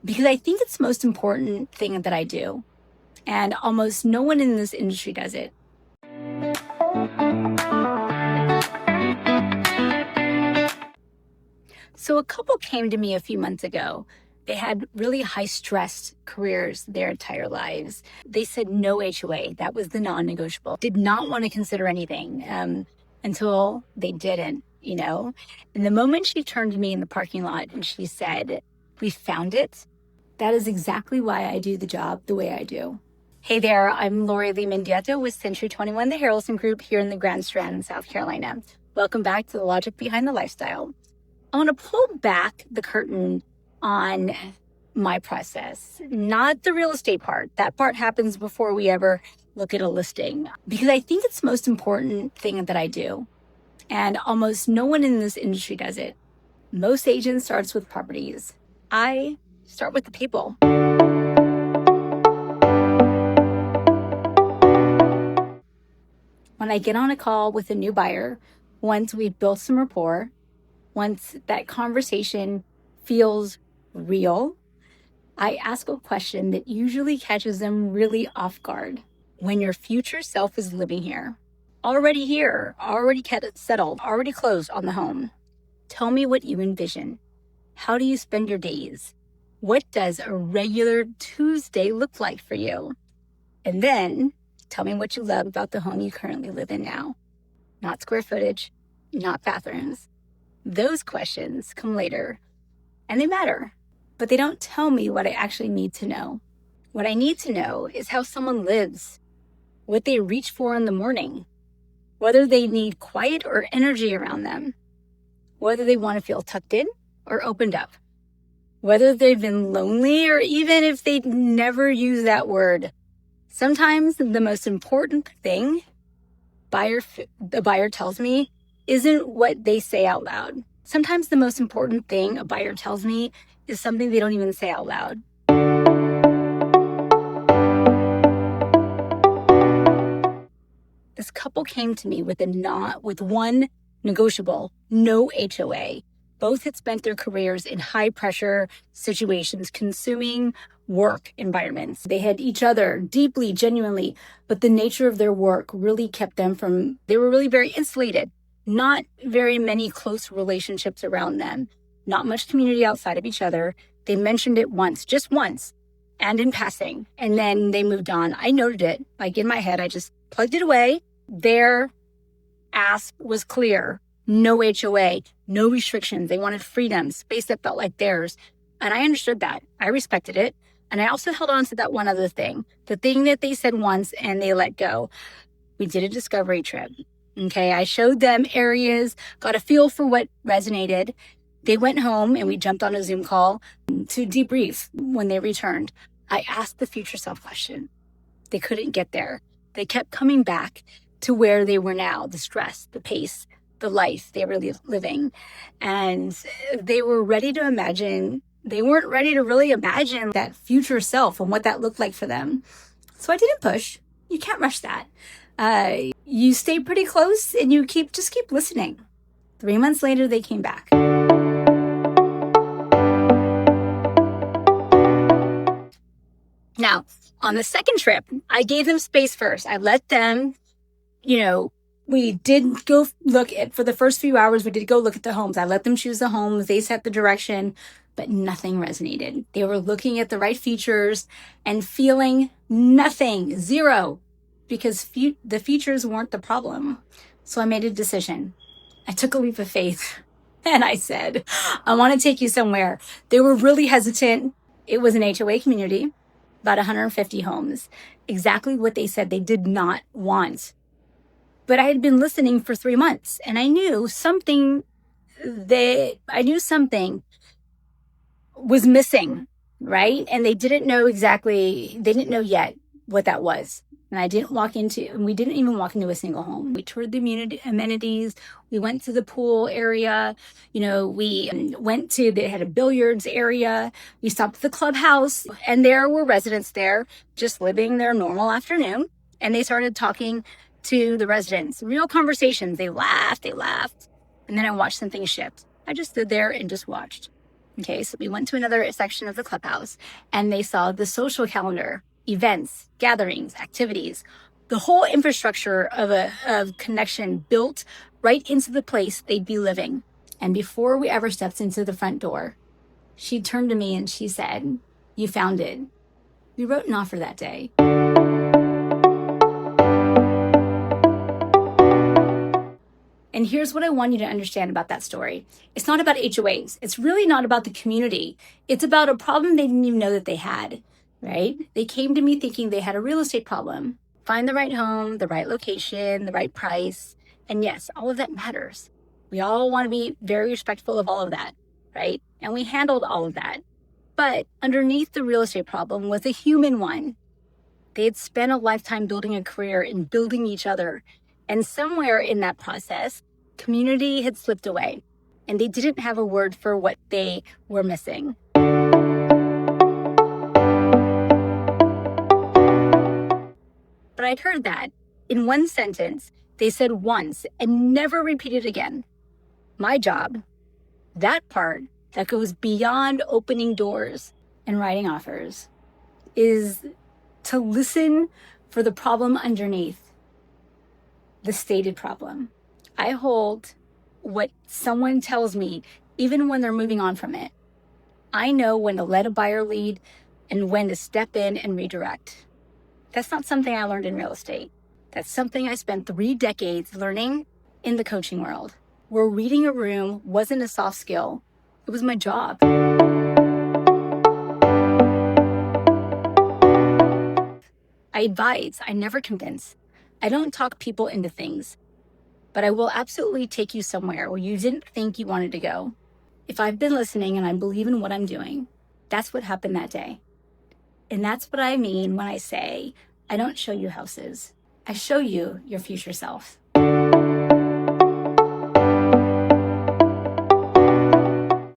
because I think it's the most important thing that I do. And almost no one in this industry does it. So a couple came to me a few months ago. They had really high stress careers their entire lives. They said no HOA. That was the non-negotiable. Did not want to consider anything until they didn't, you know. And the moment she turned to me in the parking lot and she said, "We found it," that is exactly why I do the job the way I do. Hey there, I'm Lori Lee Mendieta with Century 21, the Harrelson Group here in the Grand Strand in South Carolina. Welcome back to the Logic Behind the Lifestyle. I want to pull back the curtain on my process, not the real estate part. That part happens before we ever look at a listing, because I think it's the most important thing that I do. And almost no one in this industry does it. Most agents starts with properties. I start with the people. When I get on a call with a new buyer, once we've built some rapport, once that conversation feels real, I ask a question that usually catches them really off guard. When your future self is living here, already settled, already closed on the home, tell me what you envision. How do you spend your days? What does a regular Tuesday look like for you? And then tell me what you love about the home you currently live in now. Not square footage, not bathrooms. Those questions come later, and they matter, but they don't tell me what I actually need to know. What I need to know is how someone lives, what they reach for in the morning, whether they need quiet or energy around them, whether they want to feel tucked in or opened up, whether they've been lonely or even if they never use that word. Sometimes the most important thing the buyer tells me isn't what they say out loud. Sometimes the most important thing a buyer tells me is something they don't even say out loud. This couple came to me with one negotiable, no HOA. Both had spent their careers in high pressure situations, consuming work environments. They had each other deeply, genuinely, but the nature of their work really kept them they were really very insulated. Not very many close relationships around them, not much community outside of each other. They mentioned it just once, and in passing, and then they moved on. I noted it, like in my head, I just plugged it away. Their ask was clear. No HOA, no restrictions. They wanted freedom, space that felt like theirs. And I understood that. I respected it. And I also held on to that one other thing, the thing that they said once and they let go. We did a discovery trip. Okay, I showed them areas, got a feel for what resonated. They went home and we jumped on a Zoom call to debrief when they returned. I asked the future self question. They couldn't get there. They kept coming back to where they were now, the stress, the pace, the life they were living. And they were ready to imagine. They weren't ready to really imagine that future self and what that looked like for them. So I didn't push. You can't rush that. You stay pretty close and you just keep listening. 3 months later, they came back. Now, on the second trip, I gave them space first. I let them, we did go for the first few hours, we did go look at the homes. I let them choose the homes. They set the direction, but nothing resonated. They were looking at the right features and feeling nothing, zero. Because the features weren't the problem. So I made a decision. I took a leap of faith and I said, I want to take you somewhere. They were really hesitant. It was an HOA community, about 150 homes. Exactly what they said they did not want. But I had been listening for 3 months and I knew something was missing, right? And they didn't know yet what that was. And we didn't even walk into a single home. We toured the amenities. We went to the pool area. They had a billiards area. We stopped at the clubhouse and there were residents there just living their normal afternoon. And they started talking to the residents, real conversations. They laughed. And then I watched something shift. I just stood there and just watched. Okay, so we went to another section of the clubhouse and they saw the social calendar, events, gatherings, activities, the whole infrastructure of connection built right into the place they'd be living. And before we ever stepped into the front door, she turned to me and she said, "You found it." We wrote an offer that day. And here's what I want you to understand about that story. It's not about HOAs. It's really not about the community. It's about a problem they didn't even know that they had, right? They came to me thinking they had a real estate problem. Find the right home, the right location, the right price. And yes, all of that matters. We all want to be very respectful of all of that, right? And we handled all of that. But underneath the real estate problem was a human one. They had spent a lifetime building a career in building each other. And somewhere in that process, community had slipped away and they didn't have a word for what they were missing. But I'd heard that in one sentence, they said once and never repeated again. My job, that part that goes beyond opening doors and writing offers, is to listen for the problem underneath. The stated problem. I hold what someone tells me, even when they're moving on from it. I know when to let a buyer lead and when to step in and redirect. That's not something I learned in real estate. That's something I spent 3 decades learning in the coaching world, where reading a room wasn't a soft skill. It was my job. I advise, I never convince. I don't talk people into things, but I will absolutely take you somewhere where you didn't think you wanted to go. If I've been listening and I believe in what I'm doing, that's what happened that day. And that's what I mean when I say, I don't show you houses. I show you your future self.